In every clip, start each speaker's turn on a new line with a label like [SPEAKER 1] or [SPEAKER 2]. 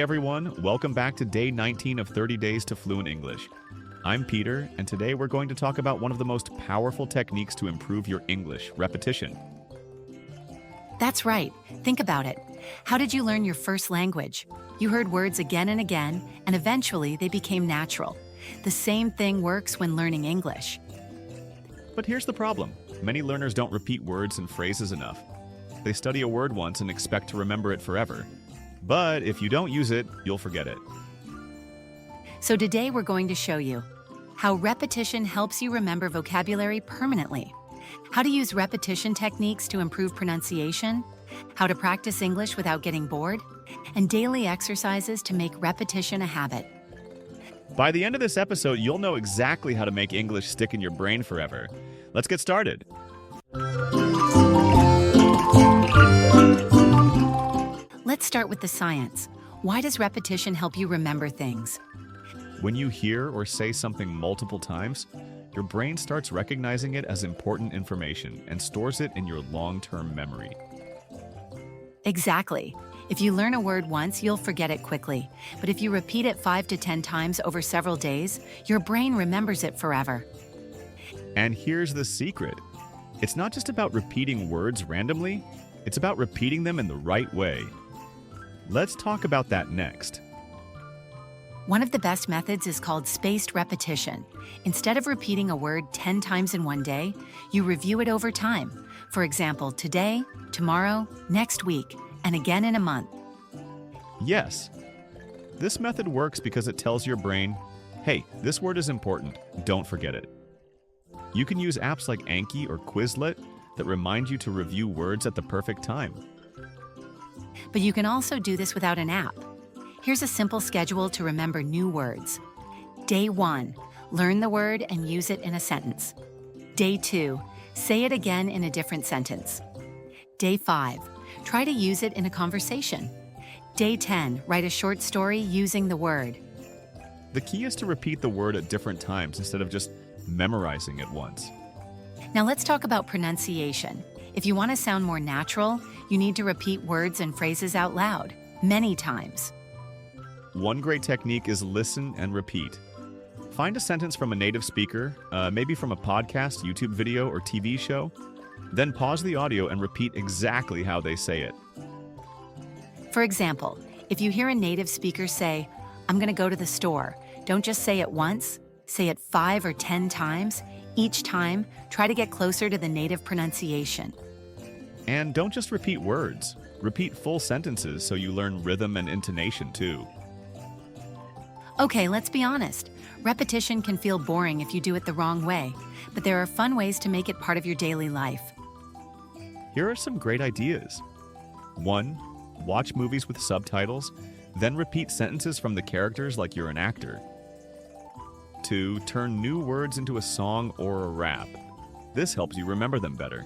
[SPEAKER 1] everyone, welcome back to day 19 of 30 Days to Fluent English. I'm Peter, and today we're going to talk about one of the most powerful techniques to improve your English, repetition.
[SPEAKER 2] That's right. Think about it. How did you learn your first language? You heard words again and again, and eventually they became natural. The same thing works when learning English.
[SPEAKER 1] But here's the problem. Many learners don't repeat words and phrases enough. They study a word once and expect to remember it forever. But if you don't use it, you'll forget it.
[SPEAKER 2] So today we're going to show you how repetition helps you remember vocabulary permanently, how to use repetition techniques to improve pronunciation, how to practice English without getting bored, and daily exercises to make repetition a habit.
[SPEAKER 1] By the end of this episode, you'll know exactly how to make English stick in your brain forever. Let's get started.
[SPEAKER 2] Let's start with the science. Why does repetition help you remember things?
[SPEAKER 1] When you hear or say something multiple times, your brain starts recognizing it as important information and stores it in your long-term memory.
[SPEAKER 2] Exactly. If you learn a word once, you'll forget it quickly. But if you repeat it 5 to 10 times over several days, your brain remembers it forever.
[SPEAKER 1] And here's the secret. It's not just about repeating words randomly, it's about repeating them in the right way. Let's talk about that next.
[SPEAKER 2] One of the best methods is called spaced repetition. Instead of repeating a word 10 times in one day, you review it over time. For example, today, tomorrow, next week, and again in a month.
[SPEAKER 1] Yes. This method works because it tells your brain, hey, this word is important, don't forget it. You can use apps like Anki or Quizlet that remind you to review words at the perfect time.
[SPEAKER 2] But you can also do this without an app. Here's a simple schedule to remember new words. Day 1, learn the word and use it in a sentence. Day 2, say it again in a different sentence. Day 5, try to use it in a conversation. Day 10, write a short story using the word.
[SPEAKER 1] The key is to repeat the word at different times instead of just memorizing it once.
[SPEAKER 2] Now let's talk about pronunciation. If you want to sound more natural, you need to repeat words and phrases out loud, many times.
[SPEAKER 1] One great technique is listen and repeat. Find a sentence from a native speaker, maybe from a podcast, YouTube video, or TV show. Then pause the audio and repeat exactly how they say it.
[SPEAKER 2] For example, if you hear a native speaker say, "I'm going to go to the store," don't just say it once, say it 5 or 10 times. Each time, try to get closer to the native pronunciation.
[SPEAKER 1] And don't just repeat words. Repeat full sentences so you learn rhythm and intonation too.
[SPEAKER 2] Okay, let's be honest. Repetition can feel boring if you do it the wrong way, but there are fun ways to make it part of your daily life.
[SPEAKER 1] Here are some great ideas. 1. Watch movies with subtitles, then repeat sentences from the characters like you're an actor. 2. Turn new words into a song or a rap. This helps you remember them better.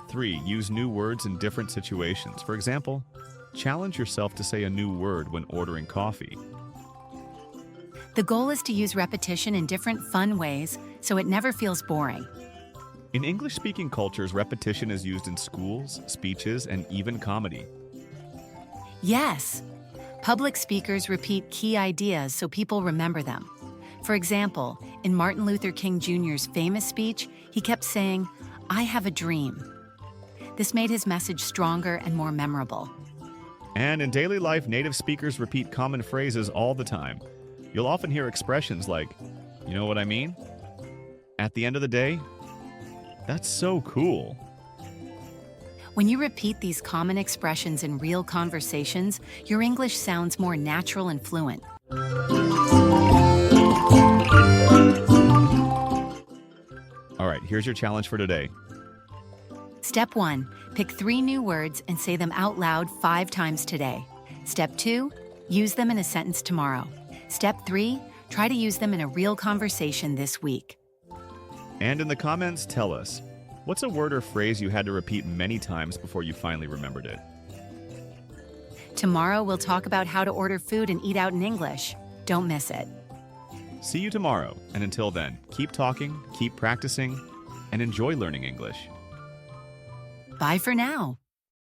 [SPEAKER 1] 3. Use new words in different situations. For example, challenge yourself to say a new word when ordering coffee.
[SPEAKER 2] The goal is to use repetition in different fun ways so it never feels boring.
[SPEAKER 1] In English-speaking cultures, repetition is used in schools, speeches, and even comedy.
[SPEAKER 2] Yes! Public speakers repeat key ideas so people remember them. For example, in Martin Luther King Jr.'s famous speech, he kept saying, "I have a dream." This made his message stronger and more memorable.
[SPEAKER 1] And in daily life, native speakers repeat common phrases all the time. You'll often hear expressions like, "You know what I mean?" At the end of the day, that's so cool.
[SPEAKER 2] When you repeat these common expressions in real conversations, your English sounds more natural and fluent.
[SPEAKER 1] All right, here's your challenge for today.
[SPEAKER 2] Step 1, pick 3 new words and say them out loud 5 times today. Step 2, use them in a sentence tomorrow. Step 3, try to use them in a real conversation this week.
[SPEAKER 1] And in the comments, tell us, what's a word or phrase you had to repeat many times before you finally remembered it?
[SPEAKER 2] Tomorrow we'll talk about how to order food and eat out in English. Don't miss it.
[SPEAKER 1] See you tomorrow, and until then, keep talking, keep practicing, and enjoy learning English.
[SPEAKER 2] Bye for now.